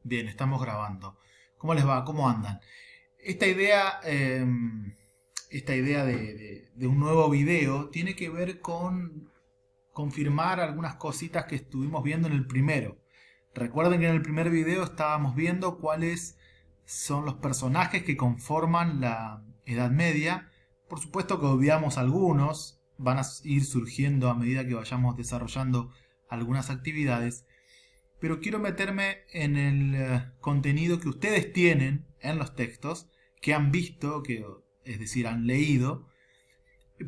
Bien, estamos grabando. ¿Cómo les va? ¿Cómo andan? Esta idea, esta idea de un nuevo video tiene que ver con confirmar algunas cositas que estuvimos viendo en el primero. Recuerden que en el primer video estábamos viendo cuáles son los personajes que conforman la Edad Media. Por supuesto que obviamos algunos, van a ir surgiendo a medida que vayamos desarrollando algunas actividades. Pero quiero meterme en el contenido que ustedes tienen en los textos, que han visto, es decir, han leído,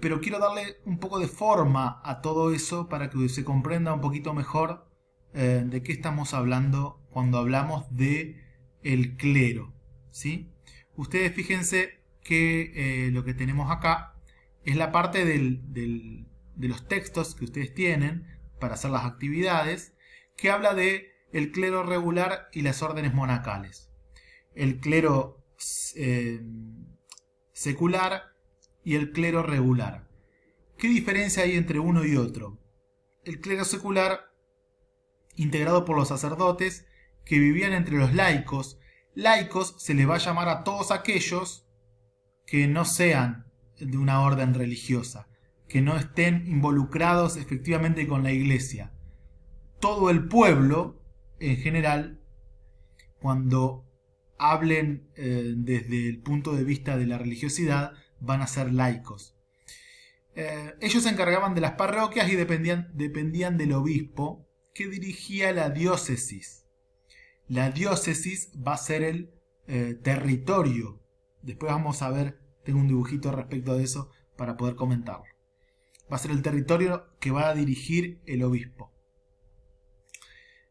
pero quiero darle un poco de forma a todo eso para que se comprenda un poquito mejor de qué estamos hablando cuando hablamos de el clero, ¿sí? Ustedes fíjense que lo que tenemos acá es la parte de los textos que ustedes tienen para hacer las actividades, que habla de el clero regular y las órdenes monacales. El clero secular y el clero regular. ¿Qué diferencia hay entre uno y otro? El clero secular, integrado por los sacerdotes que vivían entre los laicos. Laicos se les va a llamar a todos aquellos que no sean de una orden religiosa, que no estén involucrados efectivamente con la iglesia. Todo el pueblo, en general, cuando hablen desde el punto de vista de la religiosidad, van a ser laicos. Ellos se encargaban de las parroquias y dependían del obispo que dirigía la diócesis. La diócesis va a ser el territorio. Después vamos a ver, tengo un dibujito respecto de eso para poder comentarlo. Va a ser el territorio que va a dirigir el obispo.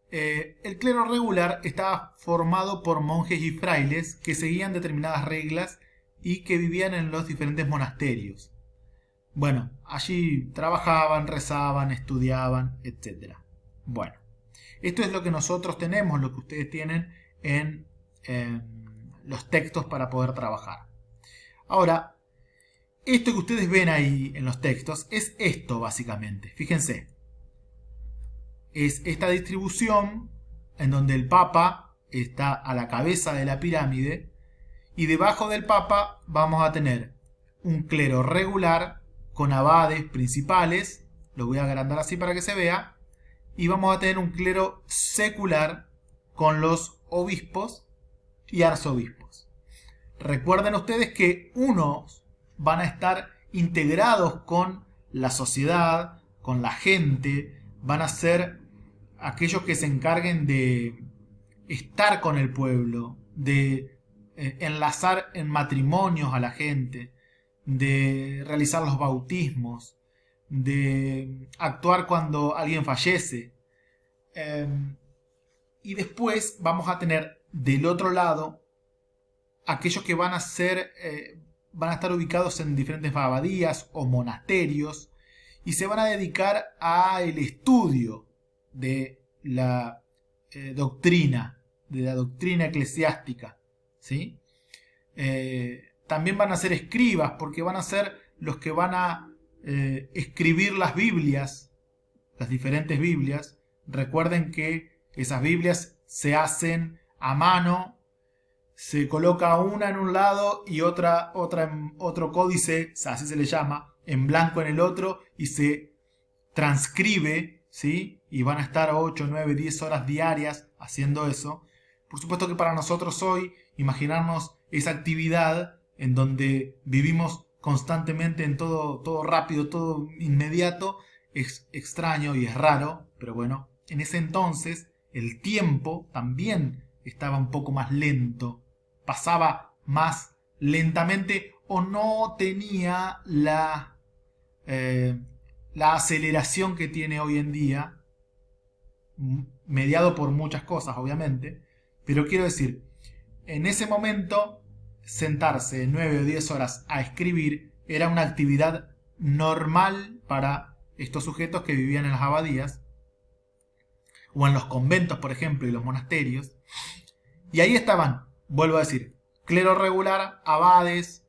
El clero regular estaba formado por monjes y frailes que seguían determinadas reglas y que vivían en los diferentes monasterios. Bueno, allí trabajaban, rezaban, estudiaban, etc. Bueno, esto es lo que nosotros tenemos, lo que ustedes tienen en los textos para poder trabajar. Ahora, esto que ustedes ven ahí en los textos es esto básicamente. Fíjense. Es esta distribución en donde el Papa está a la cabeza de la pirámide y debajo del Papa vamos a tener un clero regular con abades principales, lo voy a agrandar así para que se vea, y vamos a tener un clero secular con los obispos y arzobispos. Recuerden ustedes que unos van a estar integrados con la sociedad, con la gente, van a ser aquellos que se encarguen de estar con el pueblo, de enlazar en matrimonios a la gente, de realizar los bautismos, de actuar cuando alguien fallece. Y después vamos a tener del otro lado aquellos que van a estar ubicados en diferentes abadías o monasterios y se van a dedicar al estudio de la doctrina eclesiástica, ¿sí? También van a ser escribas, porque van a ser los que van a escribir las Biblias, las diferentes Biblias. Recuerden que esas Biblias se hacen a mano, se coloca una en un lado y otra en otro códice, así se le llama, en blanco en el otro, y se transcribe, ¿sí? Y van a estar 8, 9, 10 horas diarias haciendo eso. Por supuesto que para nosotros hoy, imaginarnos esa actividad en donde vivimos constantemente en todo rápido, todo inmediato, es extraño y es raro, pero bueno, en ese entonces el tiempo también estaba un poco más lento, pasaba más lentamente o no tenía la aceleración que tiene hoy en día, mediado por muchas cosas obviamente, pero quiero decir, en ese momento sentarse 9 o 10 horas a escribir era una actividad normal para estos sujetos que vivían en las abadías o en los conventos, por ejemplo, y los monasterios. Y ahí estaban, vuelvo a decir, clero regular, abades,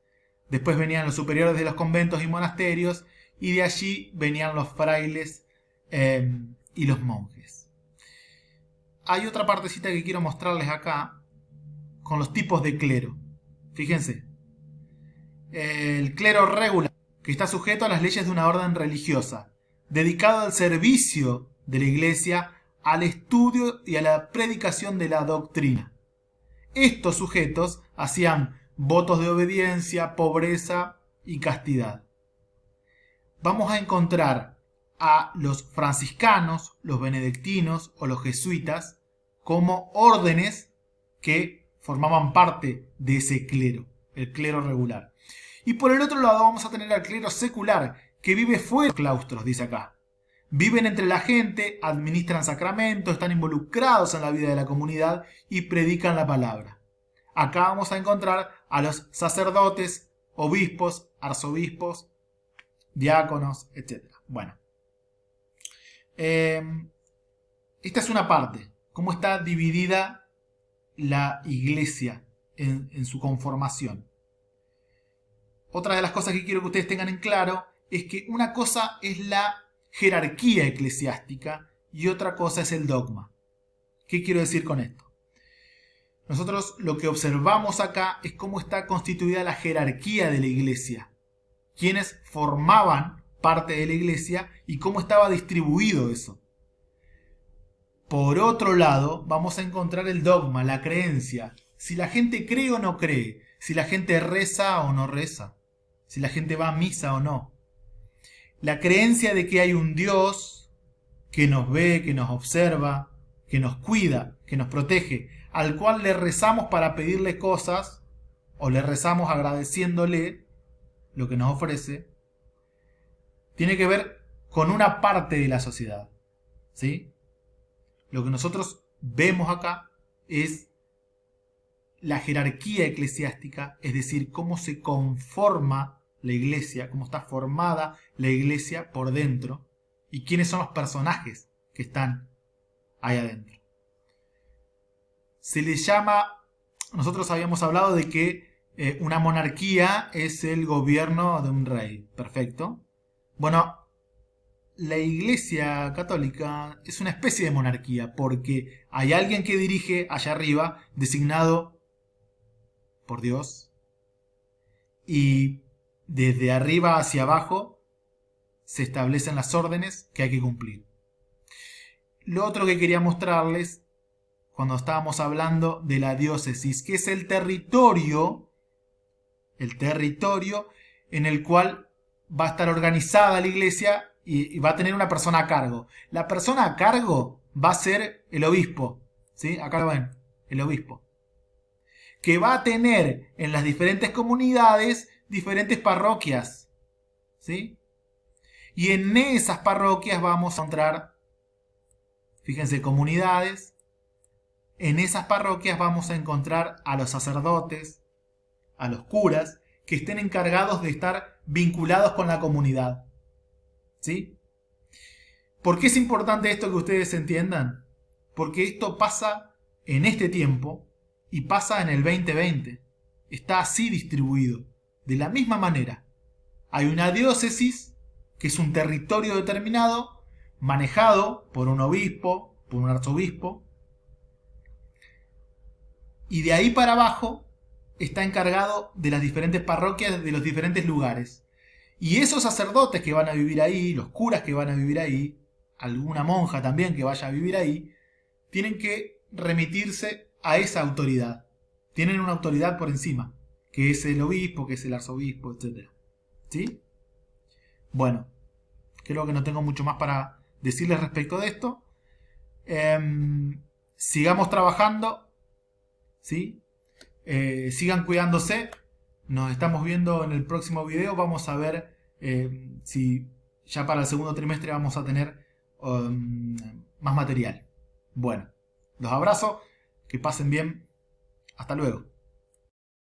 después venían los superiores de los conventos y monasterios, y de allí venían los frailes y los monjes. hay otra partecita que quiero mostrarles acá con los tipos de clero. Fíjense. El clero regular, que está sujeto a las leyes de una orden religiosa, dedicado al servicio de la iglesia, al estudio y a la predicación de la doctrina. Estos sujetos hacían votos de obediencia, pobreza y castidad. Vamos a encontrar a los franciscanos, los benedictinos o los jesuitas como órdenes que formaban parte de ese clero, el clero regular. Y por el otro lado vamos a tener al clero secular, que vive fuera de los claustros, dice acá. Viven entre la gente, administran sacramentos, están involucrados en la vida de la comunidad y predican la palabra. Acá vamos a encontrar a los sacerdotes, obispos, arzobispos, diáconos, etc. Bueno, esta es una parte, cómo está dividida la iglesia en su conformación. Otra de las cosas que quiero que ustedes tengan en claro es que una cosa es la jerarquía eclesiástica y otra cosa es el dogma. ¿Qué quiero decir con esto? Nosotros lo que observamos acá es cómo está constituida la jerarquía de la iglesia, quiénes formaban parte de la iglesia y cómo estaba distribuido eso. Por otro lado, vamos a encontrar el dogma, la creencia, si la gente cree o no cree, si la gente reza o no reza, si la gente va a misa o no. La creencia de que hay un Dios que nos ve, que nos observa, que nos cuida, que nos protege, al cual le rezamos para pedirle cosas o le rezamos agradeciéndole lo que nos ofrece, tiene que ver con una parte de la sociedad, ¿sí? Lo que nosotros vemos acá es la jerarquía eclesiástica, es decir, cómo se conforma la iglesia, cómo está formada la iglesia por dentro y quiénes son los personajes que están ahí adentro. Se les llama, nosotros habíamos hablado de que una monarquía es el gobierno de un rey, perfecto. Bueno, la iglesia católica es una especie de monarquía porque hay alguien que dirige allá arriba, designado por Dios, y desde arriba hacia abajo se establecen las órdenes que hay que cumplir. Lo otro que quería mostrarles cuando estábamos hablando de la diócesis, que es el territorio en el cual va a estar organizada la iglesia y va a tener una persona a cargo. La persona a cargo va a ser el obispo, ¿sí? Acá lo ven, el obispo, que va a tener en las diferentes comunidades diferentes parroquias, ¿sí? Y en esas parroquias vamos a encontrar, fíjense, comunidades. En esas parroquias vamos a encontrar a los sacerdotes, a los curas, que estén encargados de estar vinculados con la comunidad, ¿sí? ¿Por qué es importante esto que ustedes entiendan? Porque esto pasa en este tiempo y pasa en el 2020. Está así distribuido, de la misma manera. Hay una diócesis, que es un territorio determinado, manejado por un obispo, por un arzobispo, y de ahí para abajo está encargado de las diferentes parroquias de los diferentes lugares. Y esos sacerdotes que van a vivir ahí, los curas que van a vivir ahí, alguna monja también que vaya a vivir ahí, tienen que remitirse a esa autoridad. Tienen una autoridad por encima, que es el obispo, que es el arzobispo, etc. ¿Sí? Bueno, creo que no tengo mucho más para decirles respecto de esto. Sigamos trabajando, ¿sí? Sigan cuidándose. Nos estamos viendo en el próximo video. Vamos a ver si ya para el segundo trimestre vamos a tener más material. Bueno, los abrazo. Que pasen bien. Hasta luego.